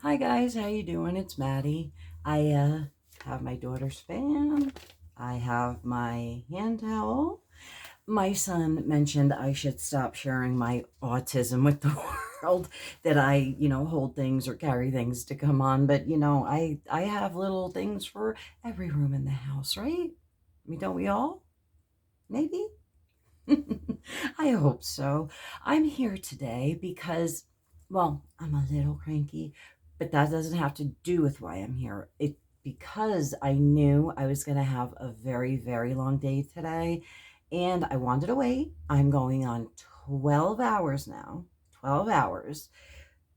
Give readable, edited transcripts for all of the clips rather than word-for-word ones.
Hi guys, how you doing? It's Maddie. I have my daughter's fan. I have my hand towel. My son mentioned I should stop sharing my autism with the world, that I hold things or carry things to come on, but I have little things for every room in the house, right? I mean, don't we all? Maybe? I hope so. I'm here today because, well, I'm a little cranky, but that doesn't have to do with why I'm here. It because I knew I was going to have a very, very long day today, and I wanted to wait. I'm going on 12 hours now, 12 hours,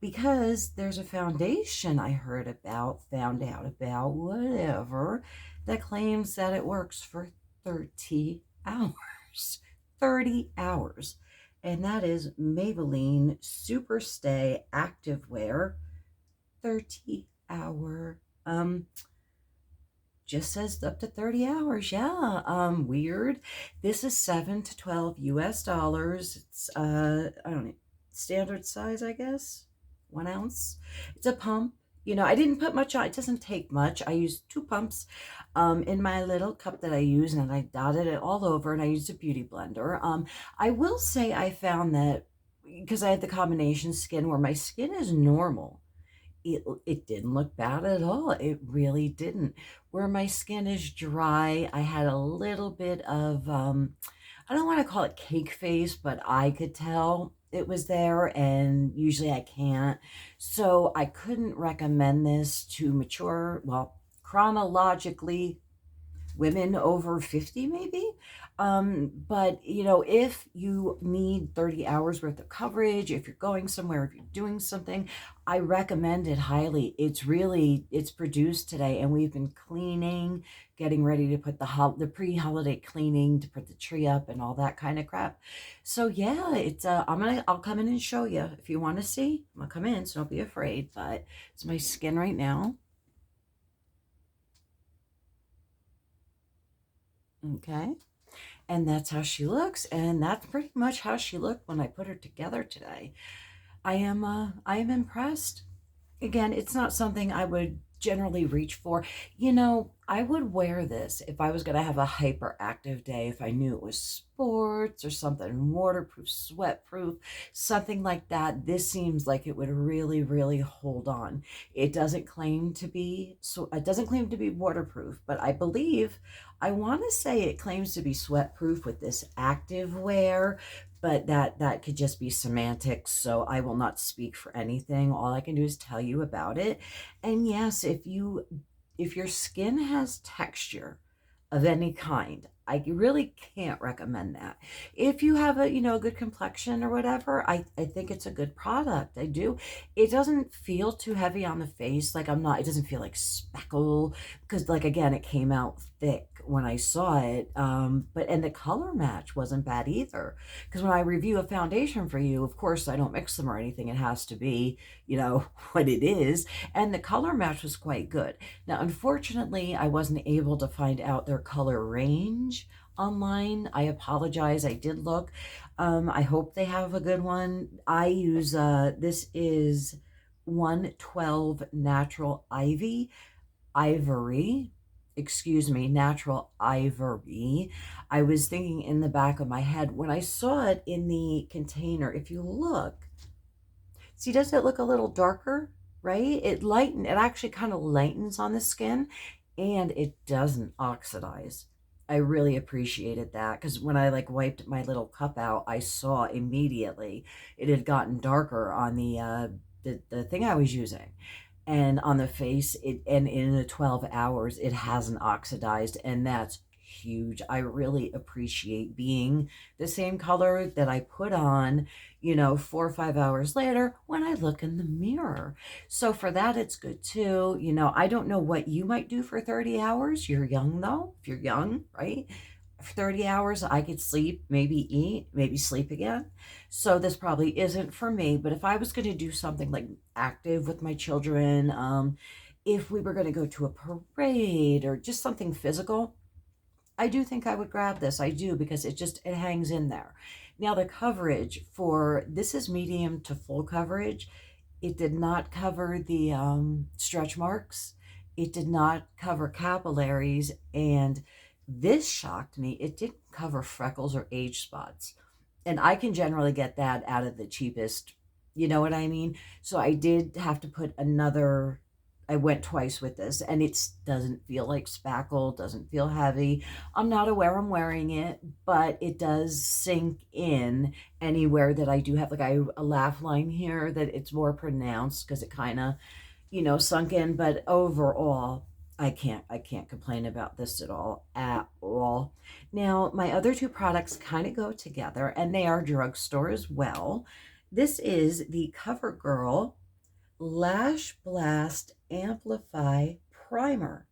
because there's a foundation I heard about, found out about, whatever, that claims that it works for 30 hours. 30 hours. And that is Maybelline Super Stay Activewear 30-hour. Just says up to 30 hours. Yeah. Weird. This is 7 to 12 US dollars. It's I don't know, standard size, I guess. 1 ounce. It's a pump. I didn't put much on. It doesn't take much. I used two pumps in my little cup that I use, and I dotted it all over, and I used a beauty blender. I will say I found that because I had the combination skin where my skin is normal, it didn't look bad at all. It really didn't. Where my skin is dry, I had a little bit of I don't want to call it cake face, but I could tell it was there, and usually I can't. So I couldn't recommend this to mature, well, chronologically women over 50 maybe. But if you need 30 hours worth of coverage, if you're going somewhere, if you're doing something, I recommend it highly. It's produced today, and we've been cleaning, getting ready to put the pre-holiday cleaning to put the tree up and all that kind of crap. So yeah, it's I'll come in and show you if you want to see. I'm gonna come in, so don't be afraid. But it's my skin right now. Okay. And that's how she looks, and that's pretty much how she looked when I put her together today. I am impressed. Again, it's not something I would generally reach for. I would wear this if I was going to have a hyperactive day, if I knew it was sports or something waterproof, sweatproof, something like that. This seems like it would really, really hold on. It doesn't claim to be waterproof, but I want to say it claims to be sweatproof with this active wear, but that could just be semantics, so I will not speak for anything. All I can do is tell you about it. And yes, if your skin has texture of any kind, I really can't recommend that. If you have a good complexion or whatever, I think it's a good product. I do. It doesn't feel too heavy on the face. Like it doesn't feel like speckle, because like again, it came out thick when I saw it. And the color match wasn't bad either. Because when I review a foundation for you, of course I don't mix them or anything. It has to be, what it is. And the color match was quite good. Now, unfortunately, I wasn't able to find out their color range online. I apologize. I did look. I hope they have a good one. I use this is 112 Natural Ivory. Excuse me, Natural Ivory. I was thinking in the back of my head when I saw it in the container. If you look, see, doesn't it look a little darker, right? It actually kind of lightens on the skin, and it doesn't oxidize. I really appreciated that, because when I like wiped my little cup out, I saw immediately it had gotten darker on the thing I was using. And on the face, and in the 12 hours it hasn't oxidized, and that's huge. I really appreciate being the same color that I put on 4 or 5 hours later when I look in the mirror. So for that, it's good too. I don't know what you might do for 30 hours. You're young though. If you're young, right? For 30 hours, I could sleep, maybe eat, maybe sleep again. So this probably isn't for me. But if I was going to do something like active with my children, if we were going to go to a parade or just something physical, I do think I would grab this. I do, because it hangs in there. Now the coverage for this is medium to full coverage. It did not cover the stretch marks. It did not cover capillaries. And this shocked me. It didn't cover freckles or age spots. And I can generally get that out of the cheapest, you know what I mean? So I did have to put another, I went twice with this, and it doesn't feel like spackle, doesn't feel heavy. I'm not aware I'm wearing it, but it does sink in anywhere that I do have like a laugh line here that it's more pronounced because it kind of, sunk in. But overall, I can't complain about this at all. Now, my other two products kind of go together, and they are drugstore as well. This is the CoverGirl Lash Blast Amplify Primer.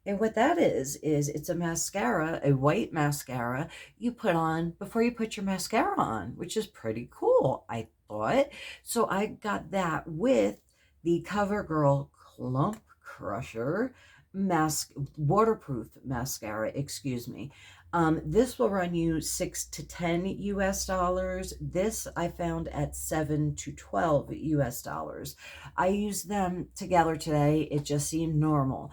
And what that is it's a mascara, a white mascara you put on before you put your mascara on, which is pretty cool, I thought. So I got that with the CoverGirl Clump Crusher waterproof mascara, excuse me. This will run you 6 to 10 US dollars. This I found at 7 to 12 US dollars. I used them together today. It just seemed normal.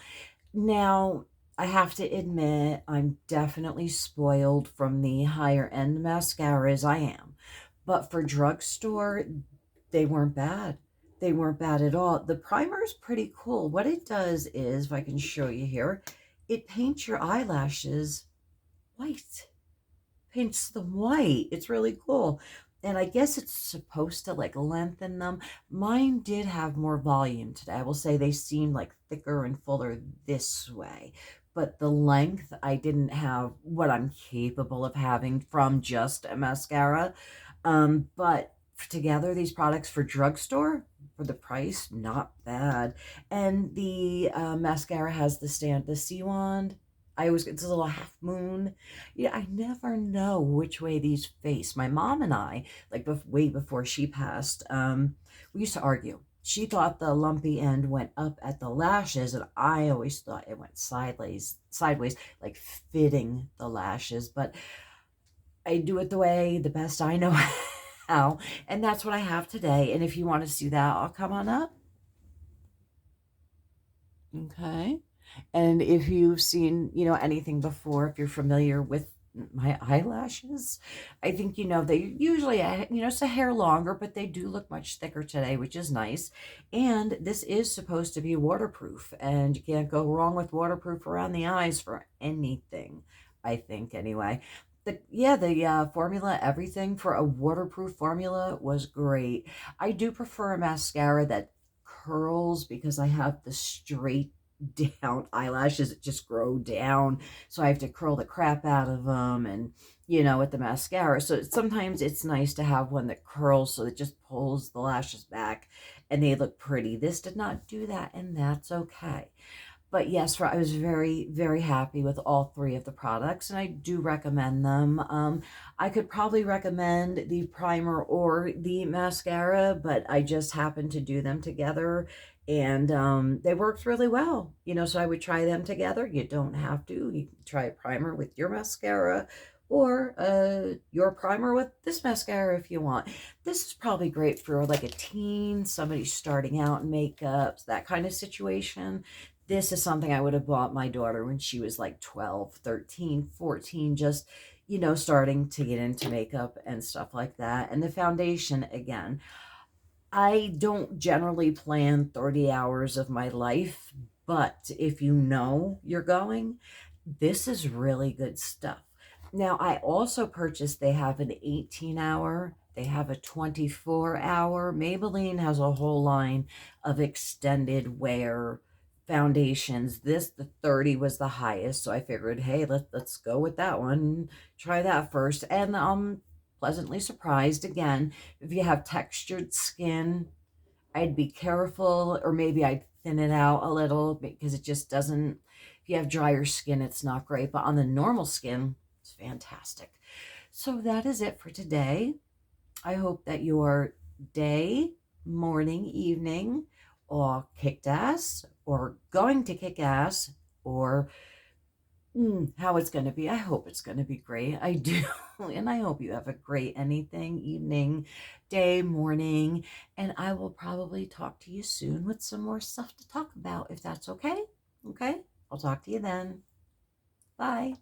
Now, I have to admit, I'm definitely spoiled from the higher end mascaras. I am. But for drugstore, they weren't bad. They weren't bad at all. The primer is pretty cool. What it does is, if I can show you here, it paints your eyelashes white, paints them white. It's really cool. And I guess it's supposed to like lengthen them. Mine did have more volume today. I will say they seemed like thicker and fuller this way. But the length, I didn't have what I'm capable of having from just a mascara. But together, these products for drugstore, for the price, not bad. And the mascara has the C wand. I always get this little half moon. Yeah, I never know which way these face. My mom and I, like way before she passed, we used to argue. She thought the lumpy end went up at the lashes, and I always thought it went sideways, like fitting the lashes. But I do it the best I know how, and that's what I have today. And if you want to see that, I'll come on up. Okay. And if you've seen, anything before, if you're familiar with my eyelashes, I think they usually, it's a hair longer, but they do look much thicker today, which is nice. And this is supposed to be waterproof, and you can't go wrong with waterproof around the eyes for anything, I think, anyway. The formula, everything for a waterproof formula was great. I do prefer a mascara that curls because I have the straight down eyelashes that just grow down, so I have to curl the crap out of them, and with the mascara, so sometimes it's nice to have one that curls so it just pulls the lashes back and they look pretty. This did not do that, and that's okay. But yes, I was very, very happy with all three of the products, and I do recommend them. I could probably recommend the primer or the mascara, but I just happened to do them together, and they worked really well. So I would try them together. You don't have to. You can try a primer with your mascara, or your primer with this mascara if you want. This is probably great for like a teen, somebody starting out in makeup, that kind of situation. This is something I would have bought my daughter when she was like 12, 13, 14, just, starting to get into makeup and stuff like that. And the foundation, again, I don't generally plan 30 hours of my life, but if you know you're going, this is really good stuff. Now, I also purchased, they have an 18-hour, they have a 24-hour. Maybelline has a whole line of extended wear foundations. The 30 was the highest, so I figured, hey, let's go with that one. Try that first. And pleasantly surprised again. If you have textured skin, I'd be careful, or maybe I'd thin it out a little because it just doesn't, if you have drier skin, it's not great. But on the normal skin, it's fantastic. So that is it for today. I hope that your day, morning, evening, all kicked ass, or going to kick ass, or How it's going to be. I hope it's going to be great. I do. And I hope you have a great anything, evening, day, morning. And I will probably talk to you soon with some more stuff to talk about, if that's okay. Okay. I'll talk to you then. Bye.